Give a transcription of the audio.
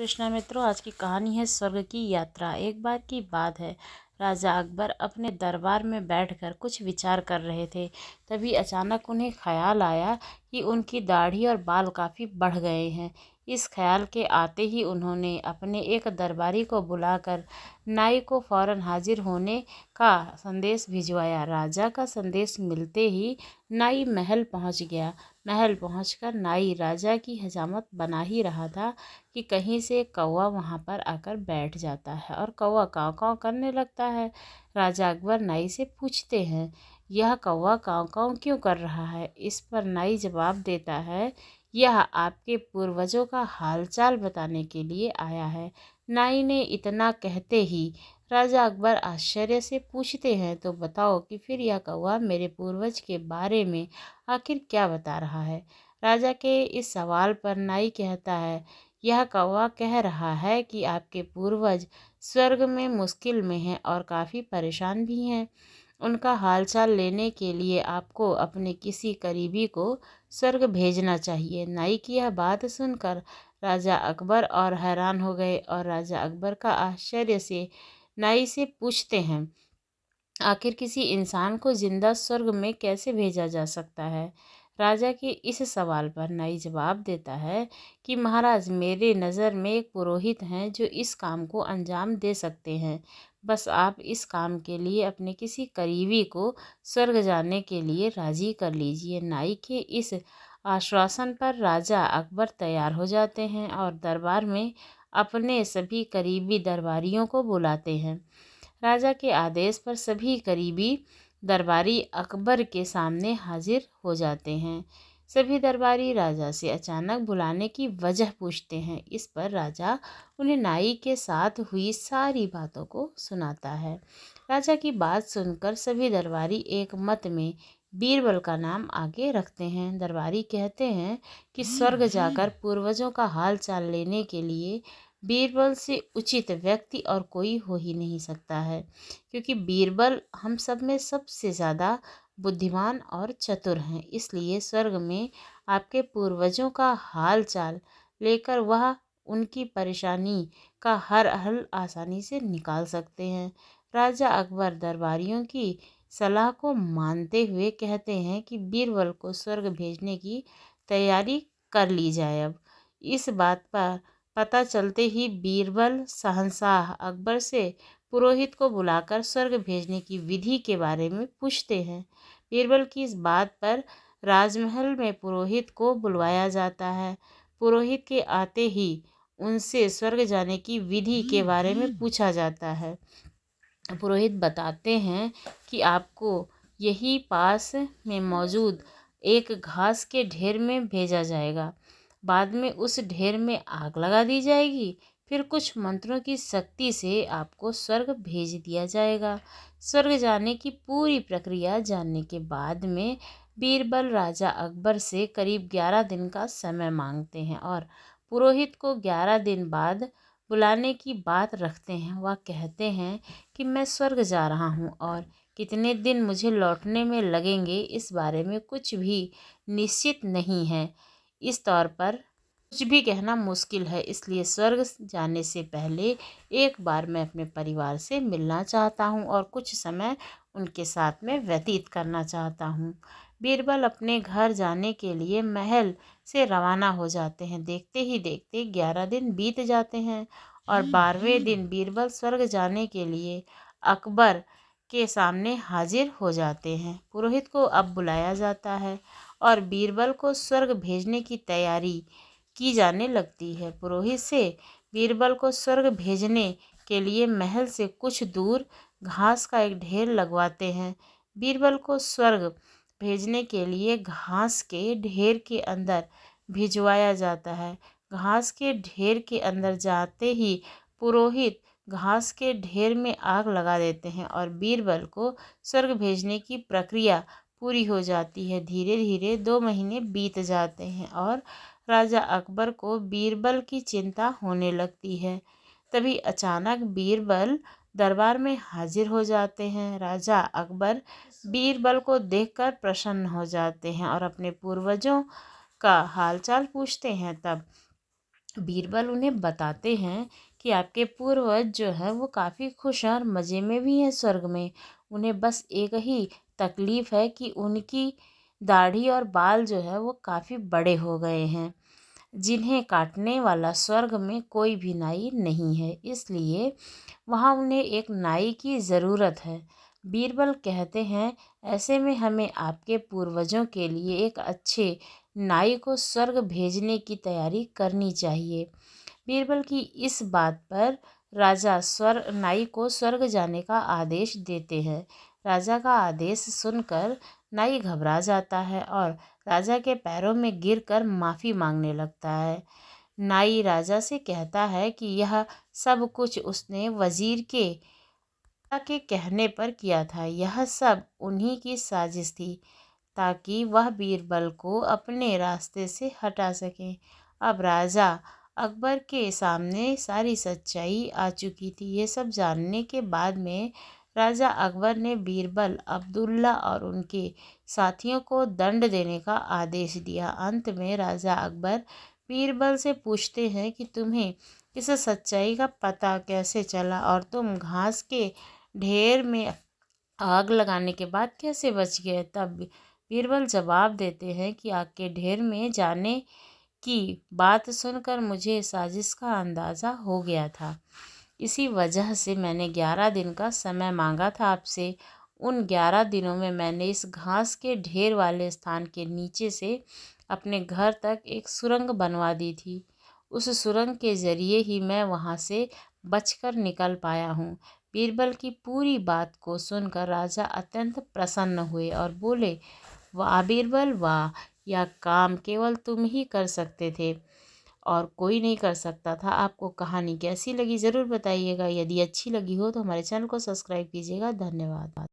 कृष्णा मित्रों, आज की कहानी है स्वर्ग की यात्रा। एक बार की बात है, राजा अकबर अपने दरबार में बैठकर कुछ विचार कर रहे थे। तभी अचानक उन्हें ख्याल आया कि उनकी दाढ़ी और बाल काफ़ी बढ़ गए हैं। इस ख्याल के आते ही उन्होंने अपने एक दरबारी को बुलाकर नाई को फौरन हाजिर होने का संदेश भिजवाया। राजा का संदेश मिलते ही नाई महल पहुंच गया। महल पहुंचकर नाई राजा की हजामत बना ही रहा था कि कहीं से कौवा वहां पर आकर बैठ जाता है और कौवा काँव काँव करने लगता है। राजा अकबर नाई से पूछते हैं, यह कौवा काँव काँव क्यों कर रहा है? इस पर नाई जवाब देता है, यह आपके पूर्वजों का हालचाल बताने के लिए आया है। नाई ने इतना कहते ही राजा अकबर आश्चर्य से पूछते हैं, तो बताओ कि फिर यह कौवा मेरे पूर्वज के बारे में आखिर क्या बता रहा है? राजा के इस सवाल पर नाई कहता है, यह कौवा कह रहा है कि आपके पूर्वज स्वर्ग में मुश्किल में हैं और काफ़ी परेशान भी हैं। उनका हालचाल लेने के लिए आपको अपने किसी करीबी को स्वर्ग भेजना चाहिए। नाई की यह बात सुनकर राजा अकबर और हैरान हो गए और राजा अकबर का आश्चर्य से नाई से पूछते हैं, आखिर किसी इंसान को जिंदा स्वर्ग में कैसे भेजा जा सकता है? राजा के इस सवाल पर नाई जवाब देता है कि महाराज, मेरे नज़र में एक पुरोहित हैं जो इस काम को अंजाम दे सकते हैं। बस आप इस काम के लिए अपने किसी करीबी को स्वर्ग जाने के लिए राजी कर लीजिए। नाई के इस आश्वासन पर राजा अकबर तैयार हो जाते हैं और दरबार में अपने सभी करीबी दरबारियों को बुलाते हैं। राजा के आदेश पर सभी करीबी दरबारी अकबर के सामने हाजिर हो जाते हैं। सभी दरबारी राजा से अचानक बुलाने की वजह पूछते हैं। इस पर राजा उन्हें नाई के साथ हुई सारी बातों को सुनाता है। राजा की बात सुनकर सभी दरबारी एक मत में बीरबल का नाम आगे रखते हैं। दरबारी कहते हैं कि स्वर्ग जाकर पूर्वजों का हाल चाल लेने के लिए बीरबल से उचित व्यक्ति और कोई हो ही नहीं सकता है, क्योंकि बीरबल हम सब में सबसे ज़्यादा बुद्धिमान और चतुर हैं। इसलिए स्वर्ग में आपके पूर्वजों का हाल चाल लेकर वह उनकी परेशानी का हर हल आसानी से निकाल सकते हैं। राजा अकबर दरबारियों की सलाह को मानते हुए कहते हैं कि बीरबल को स्वर्ग भेजने की तैयारी कर ली जाए। अब इस बात पर पता चलते ही बीरबल शहंशाह अकबर से पुरोहित को बुलाकर स्वर्ग भेजने की विधि के बारे में पूछते हैं। बीरबल की इस बात पर राजमहल में पुरोहित को बुलवाया जाता है। पुरोहित के आते ही उनसे स्वर्ग जाने की विधि के बारे में पूछा जाता है। पुरोहित बताते हैं कि आपको यही पास में मौजूद एक घास के ढेर में भेजा जाएगा। बाद में उस ढेर में आग लगा दी जाएगी। फिर कुछ मंत्रों की शक्ति से आपको स्वर्ग भेज दिया जाएगा। स्वर्ग जाने की पूरी प्रक्रिया जानने के बाद में बीरबल राजा अकबर से करीब 11 दिन का समय मांगते हैं और पुरोहित को 11 दिन बाद बुलाने की बात रखते हैं। वह कहते हैं कि मैं स्वर्ग जा रहा हूँ और कितने दिन मुझे लौटने में लगेंगे इस बारे में कुछ भी निश्चित नहीं है। इस तौर पर कुछ भी कहना मुश्किल है, इसलिए स्वर्ग जाने से पहले एक बार मैं अपने परिवार से मिलना चाहता हूँ और कुछ समय उनके साथ में व्यतीत करना चाहता हूँ। बीरबल अपने घर जाने के लिए महल से रवाना हो जाते हैं। देखते ही देखते 11 दिन बीत जाते हैं और 12वें दिन बीरबल स्वर्ग जाने के लिए अकबर के सामने हाजिर हो जाते हैं। पुरोहित को अब बुलाया जाता है और बीरबल को स्वर्ग भेजने की तैयारी की जाने लगती है। पुरोहित से बीरबल को स्वर्ग भेजने के लिए महल से कुछ दूर घास का एक ढेर लगवाते हैं। बीरबल को स्वर्ग भेजने के लिए घास के ढेर के अंदर भिजवाया जाता है। घास के ढेर के अंदर जाते ही पुरोहित घास के ढेर में आग लगा देते हैं और बीरबल को स्वर्ग भेजने की प्रक्रिया पूरी हो जाती है। धीरे धीरे 2 महीने बीत जाते हैं और राजा अकबर को बीरबल की चिंता होने लगती है। तभी अचानक बीरबल दरबार में हाजिर हो जाते हैं। राजा अकबर बीरबल को देखकर प्रसन्न हो जाते हैं और अपने पूर्वजों का हालचाल पूछते हैं। तब बीरबल उन्हें बताते हैं कि आपके पूर्वज जो है वो काफ़ी खुश हैं और मज़े में भी हैं स्वर्ग में। उन्हें बस एक ही तकलीफ़ है कि उनकी दाढ़ी और बाल जो है वो काफ़ी बड़े हो गए हैं, जिन्हें काटने वाला स्वर्ग में कोई भी नाई नहीं है, इसलिए वहाँ उन्हें एक नाई की ज़रूरत है। बीरबल कहते हैं, ऐसे में हमें आपके पूर्वजों के लिए एक अच्छे नाई को स्वर्ग भेजने की तैयारी करनी चाहिए। बीरबल की इस बात पर राजा नाई को स्वर्ग जाने का आदेश देते हैं। राजा का आदेश सुनकर नाई घबरा जाता है और राजा के पैरों में गिरकर माफ़ी मांगने लगता है। नाई राजा से कहता है कि यह सब कुछ उसने वजीर के कहने पर किया था। यह सब उन्हीं की साजिश थी ताकि वह बीरबल को अपने रास्ते से हटा सकें। अब राजा अकबर के सामने सारी सच्चाई आ चुकी थी। ये सब जानने के बाद में राजा अकबर ने बीरबल, अब्दुल्ला और उनके साथियों को दंड देने का आदेश दिया। अंत में राजा अकबर बीरबल से पूछते हैं कि तुम्हें इस सच्चाई का पता कैसे चला और तुम घास के ढेर में आग लगाने के बाद कैसे बच गए। तब बीरबल जवाब देते हैं कि आग के ढेर में जाने की बात सुनकर मुझे साजिश का अंदाज़ा हो गया था। इसी वजह से मैंने 11 दिन का समय मांगा था आपसे। उन 11 दिनों में मैंने इस घास के ढेर वाले स्थान के नीचे से अपने घर तक एक सुरंग बनवा दी थी। उस सुरंग के ज़रिए ही मैं वहाँ से बचकर निकल पाया हूँ। बीरबल की पूरी बात को सुनकर राजा अत्यंत प्रसन्न हुए और बोले, वाह बीरबल वाह, यह काम केवल तुम ही कर सकते थे और कोई नहीं कर सकता था। आपको कहानी कैसी लगी ज़रूर बताइएगा। यदि अच्छी लगी हो तो हमारे चैनल को सब्सक्राइब कीजिएगा। धन्यवाद।